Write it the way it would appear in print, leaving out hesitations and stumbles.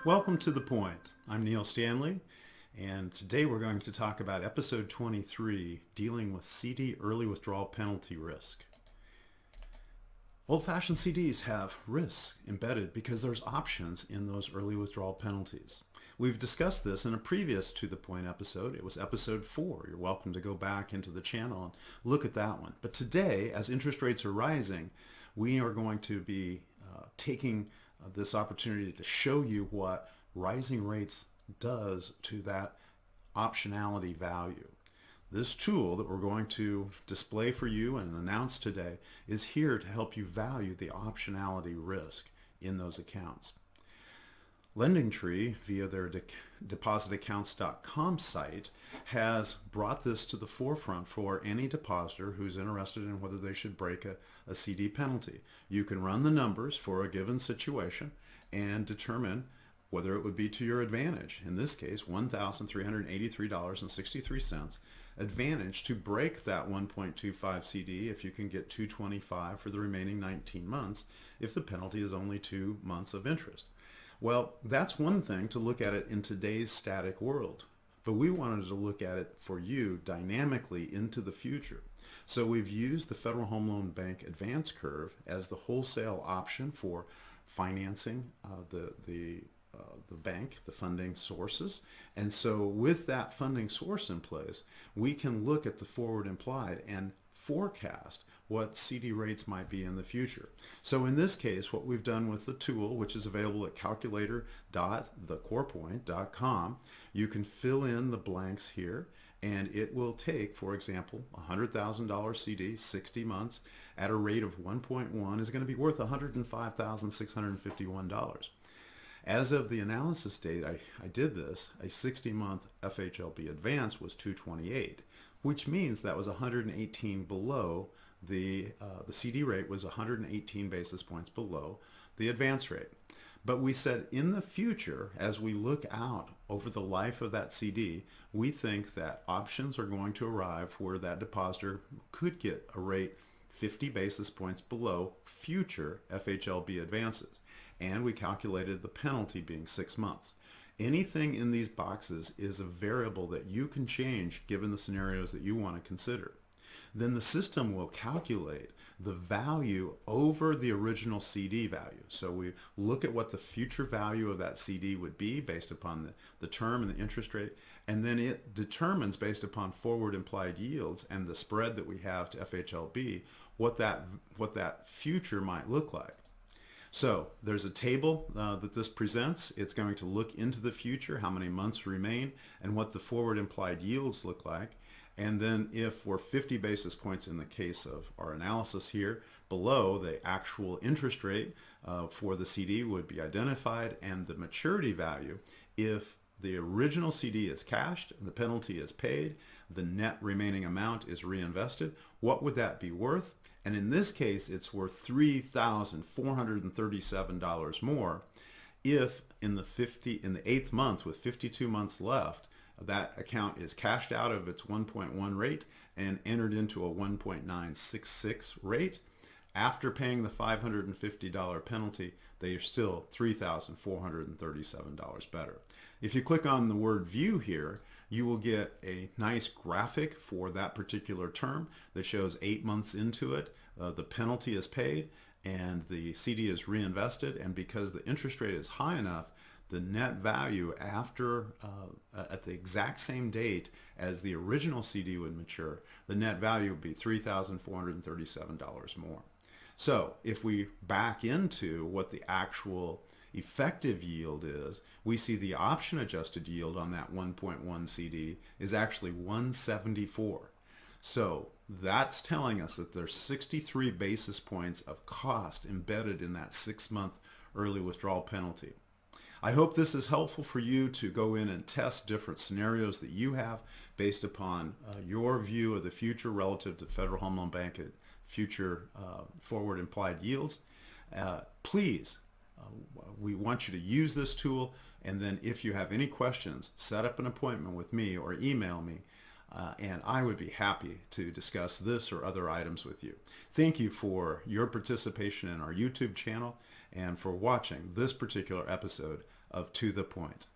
Welcome to The Point. I'm Neil Stanley, and today we're going to talk about episode 23, dealing with CD early withdrawal penalty risk. Old-fashioned CDs have risks embedded because there's options in those early withdrawal penalties. We've discussed this in a previous To The Point episode. It was episode 4. You're welcome to go back into the channel and look at that one. But today, as interest rates are rising, we are going to be taking this opportunity to show you what rising rates does to that optionality value. This tool that we're going to display for you and announce today is here to help you value the optionality risk in those accounts. LendingTree, via their depositaccounts.com site, has brought this to the forefront for any depositor who's interested in whether they should break a CD penalty. You can run the numbers for a given situation and determine whether it would be to your advantage. In this case, $1,383.63 advantage to break that 1.25 CD if you can get 225 for the remaining 19 months if the penalty is only 2 months of interest. Well, that's one thing to look at it in today's static world, but we wanted to look at it for you dynamically into the future. So we've used the Federal Home Loan Bank advance curve as the wholesale option for financing the bank, the funding sources. And so with that funding source in place, we can look at the forward implied and forecast what CD rates might be in the future. So in this case, what we've done with the tool, which is available at calculator.thecorepoint.com, you can fill in the blanks here, and it will take, for example, a $100,000 CD, 60 months, at a rate of 1.1 is going to be worth $105,651. As of the analysis date, I did this, a 60-month FHLB advance was 228, which means that was 118 below the CD rate was 118 basis points below the advance rate. But we said in the future, as we look out over the life of that CD, we think that options are going to arrive where that depositor could get a rate 50 basis points below future FHLB advances. And we calculated the penalty being 6 months. Anything in these boxes is a variable that you can change given the scenarios that you want to consider. Then the system will calculate the value over the original CD value. So we look at what the future value of that CD would be based upon the term and the interest rate, and then it determines based upon forward implied yields and the spread that we have to FHLB what that future might look like. So there's a table that this presents. It's going to look into the future, how many months remain, and what the forward implied yields look like. And then if we're 50 basis points in the case of our analysis here, below the actual interest rate for the CD would be identified, and the maturity value, if the original CD is cashed and the penalty is paid, the net remaining amount is reinvested, what would that be worth? And in this case, it's worth $3,437 more if in the 8th month with 52 months left, that account is cashed out of its 1.1 rate and entered into a 1.966 rate. After paying the $550 penalty, they are still $3,437 better. If you click on the word view here, you will get a nice graphic for that particular term that shows 8 months into it, the penalty is paid and the CD is reinvested, and because the interest rate is high enough, the net value after at the exact same date as the original CD would mature, the net value would be $3,437 more. So if we back into what the actual effective yield is, we see the option adjusted yield on that 1.1 CD is actually 174. So that's telling us that there's 63 basis points of cost embedded in that 6-month early withdrawal penalty. I hope this is helpful for you to go in and test different scenarios that you have based upon your view of the future relative to Federal Home Loan Bank at future forward implied yields. Please, we want you to use this tool, and then if you have any questions, set up an appointment with me or email me. and I would be happy to discuss this or other items with you. Thank you for your participation in our YouTube channel and for watching this particular episode of To the Point.